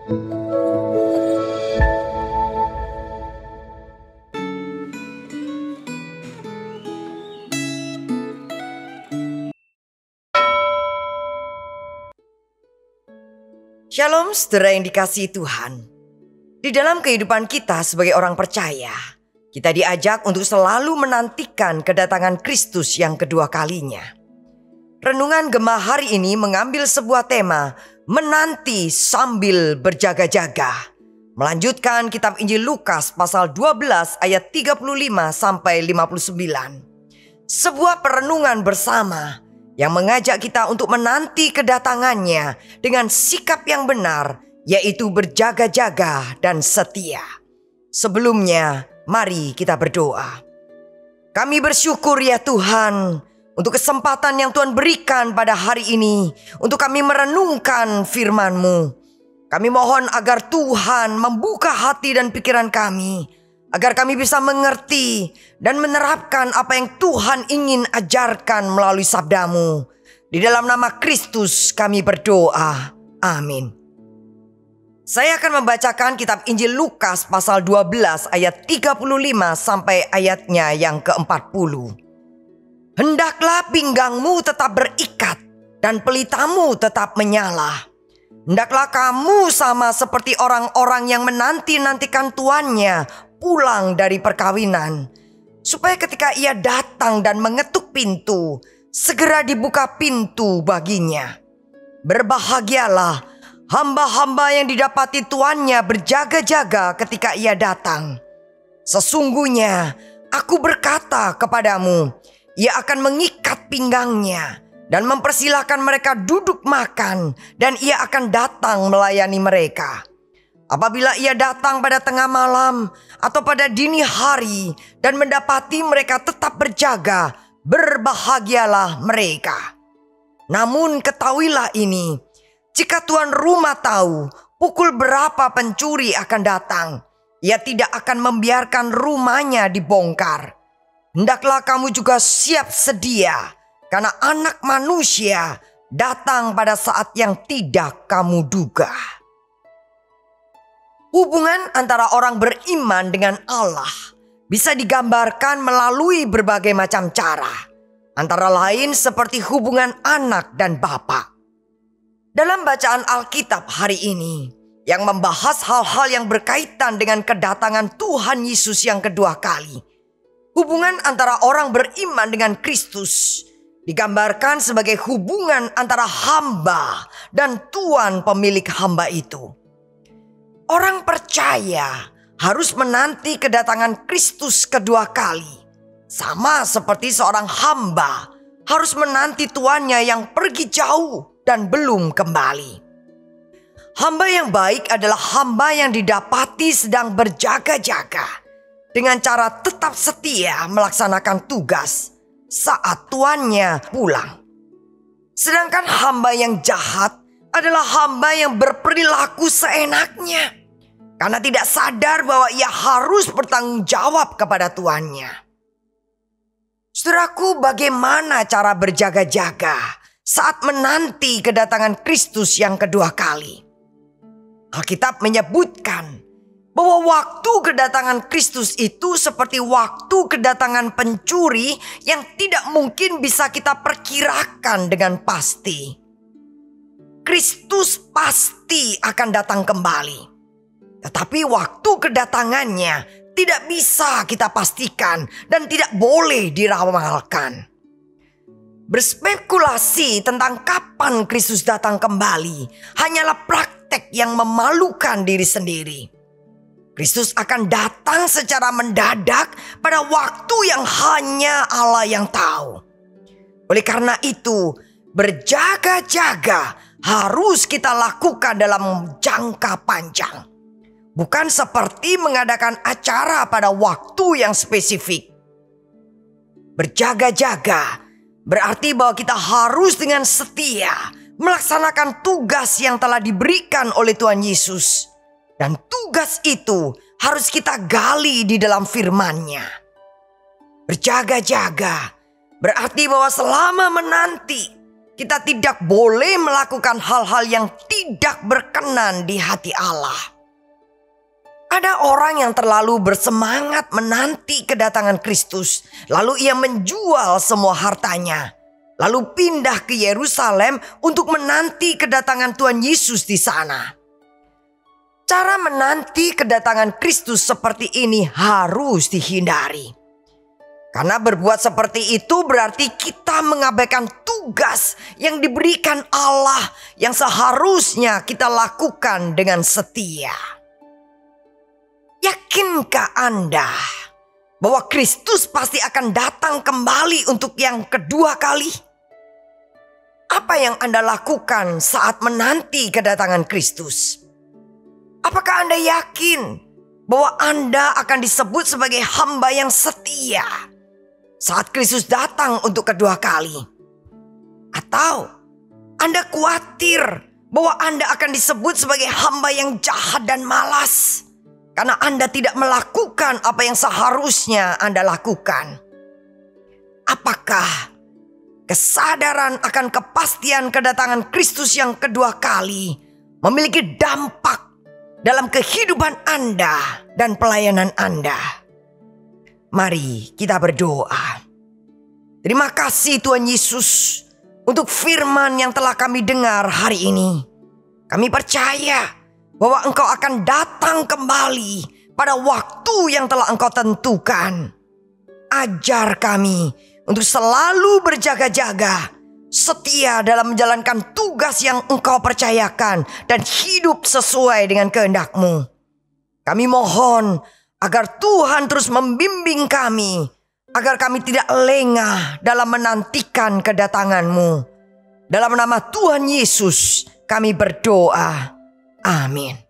Shalom saudara yang dikasihi Tuhan. Di dalam kehidupan kita sebagai orang percaya, kita diajak untuk selalu menantikan kedatangan Kristus yang kedua kalinya. Renungan Gema hari ini mengambil sebuah tema, menanti sambil berjaga-jaga. Melanjutkan kitab Injil Lukas pasal 12 ayat 35 sampai 59. Sebuah perenungan bersama yang mengajak kita untuk menanti kedatangannya dengan sikap yang benar, yaitu berjaga-jaga dan setia. Sebelumnya, mari kita berdoa. Kami bersyukur ya Tuhan, untuk kesempatan yang Tuhan berikan pada hari ini, untuk kami merenungkan firman-Mu. Kami mohon agar Tuhan membuka hati dan pikiran kami, agar kami bisa mengerti dan menerapkan apa yang Tuhan ingin ajarkan melalui sabda-Mu. Di dalam nama Kristus kami berdoa. Amin. Saya akan membacakan kitab Injil Lukas pasal 12 ayat 35 sampai ayatnya yang ke-40. Hendaklah pinggangmu tetap berikat dan pelitamu tetap menyala. Hendaklah kamu sama seperti orang-orang yang menanti-nantikan tuannya pulang dari perkawinan, supaya ketika ia datang dan mengetuk pintu, segera dibuka pintu baginya. Berbahagialah hamba-hamba yang didapati tuannya berjaga-jaga ketika ia datang. Sesungguhnya aku berkata kepadamu, ia akan mengikat pinggangnya dan mempersilahkan mereka duduk makan, dan ia akan datang melayani mereka. Apabila ia datang pada tengah malam atau pada dini hari dan mendapati mereka tetap berjaga, berbahagialah mereka. Namun ketahuilah ini, jika tuan rumah tahu pukul berapa pencuri akan datang, ia tidak akan membiarkan rumahnya dibongkar. Hendaklah kamu juga siap sedia, karena Anak Manusia datang pada saat yang tidak kamu duga. Hubungan antara orang beriman dengan Allah bisa digambarkan melalui berbagai macam cara, antara lain seperti hubungan anak dan bapa. Dalam bacaan Alkitab hari ini yang membahas hal-hal yang berkaitan dengan kedatangan Tuhan Yesus yang kedua kali, hubungan antara orang beriman dengan Kristus digambarkan sebagai hubungan antara hamba dan tuan pemilik hamba itu. Orang percaya harus menanti kedatangan Kristus kedua kali, sama seperti seorang hamba harus menanti tuannya yang pergi jauh dan belum kembali. Hamba yang baik adalah hamba yang didapati sedang berjaga-jaga dengan cara tetap setia melaksanakan tugas saat tuannya pulang. Sedangkan hamba yang jahat adalah hamba yang berperilaku seenaknya, karena tidak sadar bahwa ia harus bertanggung jawab kepada tuannya. Saudaraku, bagaimana cara berjaga-jaga saat menanti kedatangan Kristus yang kedua kali? Alkitab menyebutkan bahwa waktu kedatangan Kristus itu seperti waktu kedatangan pencuri yang tidak mungkin bisa kita perkirakan dengan pasti. Kristus pasti akan datang kembali, tetapi waktu kedatangannya tidak bisa kita pastikan dan tidak boleh diramalkan. Berspekulasi tentang kapan Kristus datang kembali hanyalah praktek yang memalukan diri sendiri. Kristus akan datang secara mendadak pada waktu yang hanya Allah yang tahu. Oleh karena itu, berjaga-jaga harus kita lakukan dalam jangka panjang. Bukan seperti mengadakan acara pada waktu yang spesifik. Berjaga-jaga berarti bahwa kita harus dengan setia melaksanakan tugas yang telah diberikan oleh Tuhan Yesus. Dan tugas itu harus kita gali di dalam firman-Nya. Berjaga-jaga berarti bahwa selama menanti, kita tidak boleh melakukan hal-hal yang tidak berkenan di hati Allah. Ada orang yang terlalu bersemangat menanti kedatangan Kristus, lalu ia menjual semua hartanya, lalu pindah ke Yerusalem untuk menanti kedatangan Tuhan Yesus di sana. Cara menanti kedatangan Kristus seperti ini harus dihindari. Karena berbuat seperti itu berarti kita mengabaikan tugas yang diberikan Allah yang seharusnya kita lakukan dengan setia. Yakinkah Anda bahwa Kristus pasti akan datang kembali untuk yang kedua kali? Apa yang Anda lakukan saat menanti kedatangan Kristus? Apakah Anda yakin bahwa Anda akan disebut sebagai hamba yang setia saat Kristus datang untuk kedua kali? Atau Anda khawatir bahwa Anda akan disebut sebagai hamba yang jahat dan malas karena Anda tidak melakukan apa yang seharusnya Anda lakukan? Apakah kesadaran akan kepastian kedatangan Kristus yang kedua kali memiliki dampak dalam kehidupan Anda dan pelayanan Anda? Mari kita berdoa. Terima kasih Tuhan Yesus untuk firman yang telah kami dengar hari ini. Kami percaya bahwa Engkau akan datang kembali pada waktu yang telah Engkau tentukan. Ajar kami untuk selalu berjaga-jaga, setia dalam menjalankan tugas yang Engkau percayakan dan hidup sesuai dengan kehendak-Mu. Kami mohon agar Tuhan terus membimbing kami, agar kami tidak lengah dalam menantikan kedatangan-Mu. Dalam nama Tuhan Yesus kami berdoa. Amin.